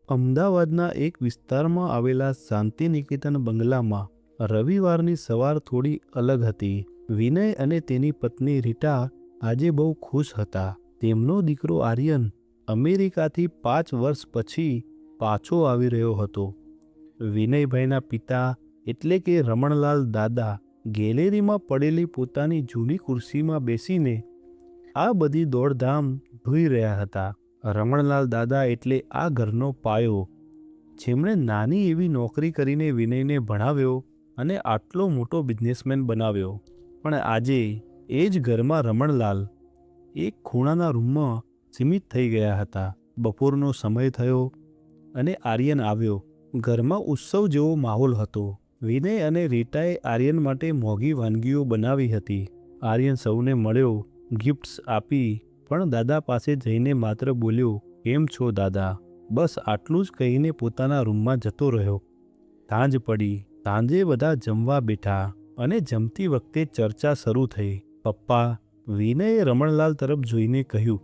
અમદાવાદના એક વિસ્તારમાં આવેલા શાંતિનિકેતન બંગલામાં રવિવારની સવાર થોડી અલગ હતી. વિનય અને તેની પત્ની રીટા આજે બહુ ખુશ હતા. તેમનો દીકરો આર્યન અમેરિકાથી 5 વર્ષ પછી પાછો આવી રહ્યો હતો. વિનયભાઈના પિતા એટલે કે રમણલાલ દાદા ગેલેરીમાં પડેલી પોતાની જૂની ખુરશીમાં બેસીને આ બધી દોડધામ જોઈ રહ્યા હતા. રમણલાલ દાદા એટલે આ ઘરનો પાયો, જેમણે નાની એવી નોકરી કરીને વિનયને ભણાવ્યો અને આટલો મોટો બિઝનેસમેન બનાવ્યો. પણ આજે એ જ ઘરમાં રમણલાલ એક ખૂણાના રૂમમાં સીમિત થઈ ગયા હતા. બપોરનો સમય થયો અને આર્યન આવ્યો. ઘરમાં ઉત્સવ જેવો માહોલ હતો. વિનય અને રીટાએ આર્યન માટે મોંઘી વાનગીઓ બનાવી હતી. આર્યન સૌને મળ્યો, ગિફ્ટ્સ આપી, પણ દાદા પાસે જઈને માત્ર બોલ્યો, "કેમ છો દાદા?" બસ આટલું જ કહીને પોતાના રૂમમાં જતો રહ્યો. સાંજ પડી. સાંજે બધા જમવા બેઠા અને જમતી વખતે ચર્ચા શરૂ થઈ. "પપ્પા," વિનયે રમણલાલ તરફ જોઈને કહ્યું,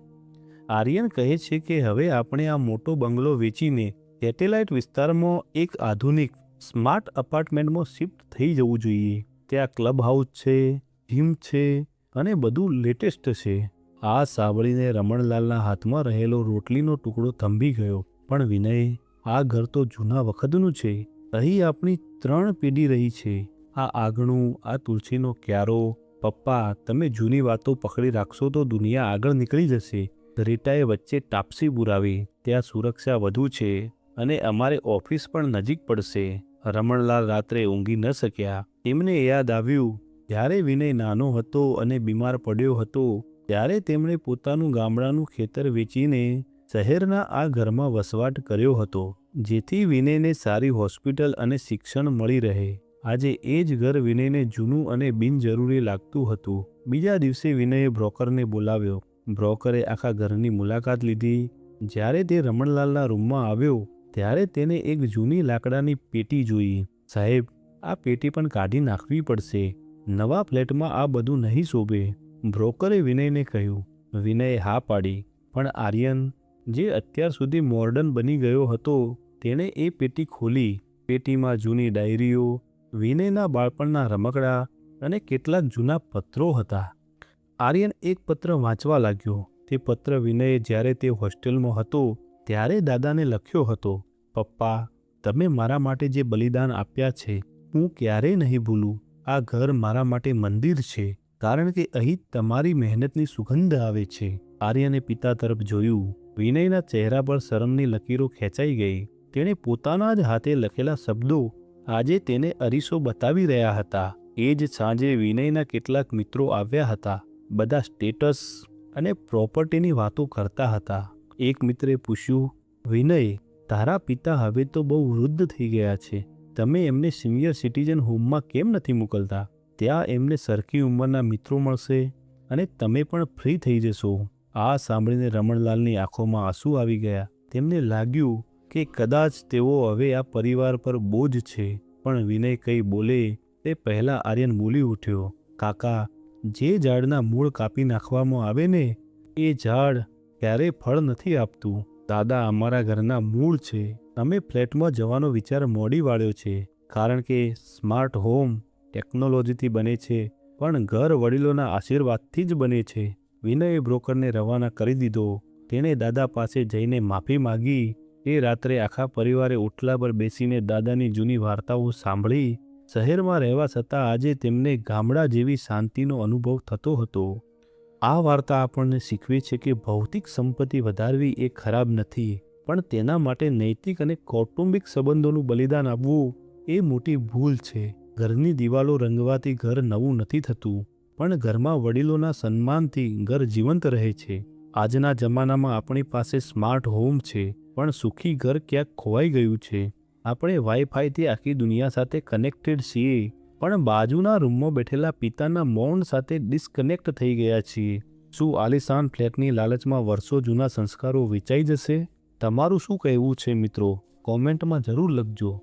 "આર્યન કહે છે કે હવે આપણે આ મોટો બંગલો વેચીને સેટેલાઇટ વિસ્તારમાં એક આધુનિક સ્માર્ટ અપાર્ટમેન્ટમાં શિફ્ટ થઈ જવું જોઈએ. ત્યાં ક્લબ હાઉસ છે, જીમ છે અને બધું લેટેસ્ટ છે." આ સાંભળીને રમણલાલના હાથમાં રહેલો રોટલીનો ટુકડો થંભી ગયો. "પણ વિનય, આ ઘર તો જૂના વખતનું છે. અહીં આપણી 3 પેઢી રહી છે. આ આંગણું, આ તુલસીનો ક્યારો. પપ્પા, તમે જૂની વાતો પકડી રાખશો તો દુનિયા આગળ નીકળી જશે." રીટાએ વચ્ચે ટાપસી પુરાવી, "ત્યાં સુરક્ષા વધુ છે અને અમારે ઓફિસ પણ નજીક પડશે." રમણલાલ રાત્રે ઊંઘી ન શક્યા. તેમને યાદ આવ્યું જ્યારે વિનય નાનો હતો અને બીમાર પડ્યો હતો ત્યારે તેમણે પોતાનું ગામડાનું ખેતર વેચીને શહેરના આ ઘરમાં વસવાટ કર્યો હતો, જેથી વિનયને સારી હોસ્પિટલ અને શિક્ષણ મળી રહે. આજે એ જ ઘર વિનયને જૂનું અને બિનજરૂરી લાગતું હતું. બીજા દિવસે વિનયે બ્રોકરને બોલાવ્યો. બ્રોકરે આખા ઘરની મુલાકાત લીધી. જ્યારે તે રમણલાલના રૂમમાં આવ્યો ત્યારે તેને એક જૂની લાકડાની પેટી જોઈ. "સાહેબ, આ પેટી પણ કાઢી નાખવી પડશે. નવા ફ્લેટમાં આ બધું નહીં શોભે." બ્રોકરે વિનયને કહ્યું. વિનયે હા પાડી. પણ આર્યન, જે અત્યાર સુધી મોર્ડન બની ગયો હતો, તેણે એ પેટી ખોલી. પેટીમાં જૂની ડાયરીઓ, વિનયના બાળપણના રમકડા અને કેટલાક જૂના પત્રો હતા. આર્યન એક પત્ર વાંચવા લાગ્યો. તે પત્ર વિનયે જ્યારે તે હોસ્ટેલમાં હતો ત્યારે દાદાને લખ્યો હતો. "પપ્પા, તમે મારા માટે જે બલિદાન આપ્યા છે, હું ક્યારેય નહીં ભૂલું. આ ઘર મારા માટે મંદિર છે, કારણ કે અહીં તમારી મહેનતની સુગંધ આવે છે." આર્યને પિતા તરફ જોયું. વિનયના ચહેરા પર શરમની લકીરો ખેંચાઈ ગઈ. તેણે પોતાના જ હાથે લખેલા શબ્દો આજે તેને અરીસો બતાવી રહ્યા હતા. એ જ સાંજે વિનયના કેટલાક મિત્રો આવ્યા હતા. બધા સ્ટેટસ અને પ્રોપર્ટીની વાતો કરતા હતા. એક મિત્રે પૂછ્યું, "વિનય, તારા પિતા હવે તો બહુ વૃદ્ધ થઈ ગયા છે. તમે એમને સિનિયર સિટીઝન હોમમાં કેમ નથી મોકલતા? ત્યાં એમને સરખી ઉંમરના મિત્રો મળશે અને તમે પણ ફ્રી થઈ જશો." આ સાંભળીને રમણલાલની આંખોમાં આંસુ આવી ગયા. તેમને લાગ્યું કે કદાચ તેઓ હવે આ પરિવાર પર બોજ છે. પણ વિનય કંઈ બોલે તે પહેલાં આર્યન બોલી ઉઠ્યો, "કાકા, જે ઝાડના મૂળ કાપી નાખવામાં આવે ને, એ ઝાડ ક્યારેય ફળ નથી આપતું. દાદા અમારા ઘરના મૂળ છે. અમે ફ્લેટમાં જવાનો વિચાર મોડી વાળ્યો છે, કારણ કે સ્માર્ટ હોમ ટેકનોલોજીથી બને છે, પણ ઘર વડીલોના આશીર્વાદથી જ બને છે." વિનયે બ્રોકરને રવાના કરી દીધો. તેણે દાદા પાસે જઈને માફી માગી. એ રાત્રે આખા પરિવારે ઓટલા પર બેસીને દાદાની જૂની વાર્તાઓ સાંભળી. શહેરમાં રહેવા છતાં આજે તેમને ગામડા જેવી શાંતિનો અનુભવ થતો હતો. આ વાર્તા આપણને શીખવે છે કે ભૌતિક સંપત્તિ વધારવી એ ખરાબ નથી, પણ તેના માટે નૈતિક અને કૌટુંબિક સંબંધોનું બલિદાન આપવું એ મોટી ભૂલ છે. ઘરની દિવાલો રંગવાથી ઘર નવું નથી થતું, પણ ઘરમાં વડીલોના સન્માનથી ઘર જીવંત રહે છે. આજના જમાનામાં આપણી પાસે સ્માર્ટ હોમ છે, પણ સુખી ઘર ક્યાંક ખોવાઈ ગયું છે. આપણે વાઈફાઈથી આખી દુનિયા સાથે કનેક્ટેડ છીએ, પણ બાજુના રૂમમાં બેઠેલા પિતાના મૌન સાથે ડિસ્કનેક્ટ થઈ ગયા છીએ. શું આલિશાન ફ્લેટની લાલચમાં વર્ષો જૂના સંસ્કારો વેચાઈ જશે? તમારું શું કહેવું છે મિત્રો? કોમેન્ટમાં જરૂર લખજો.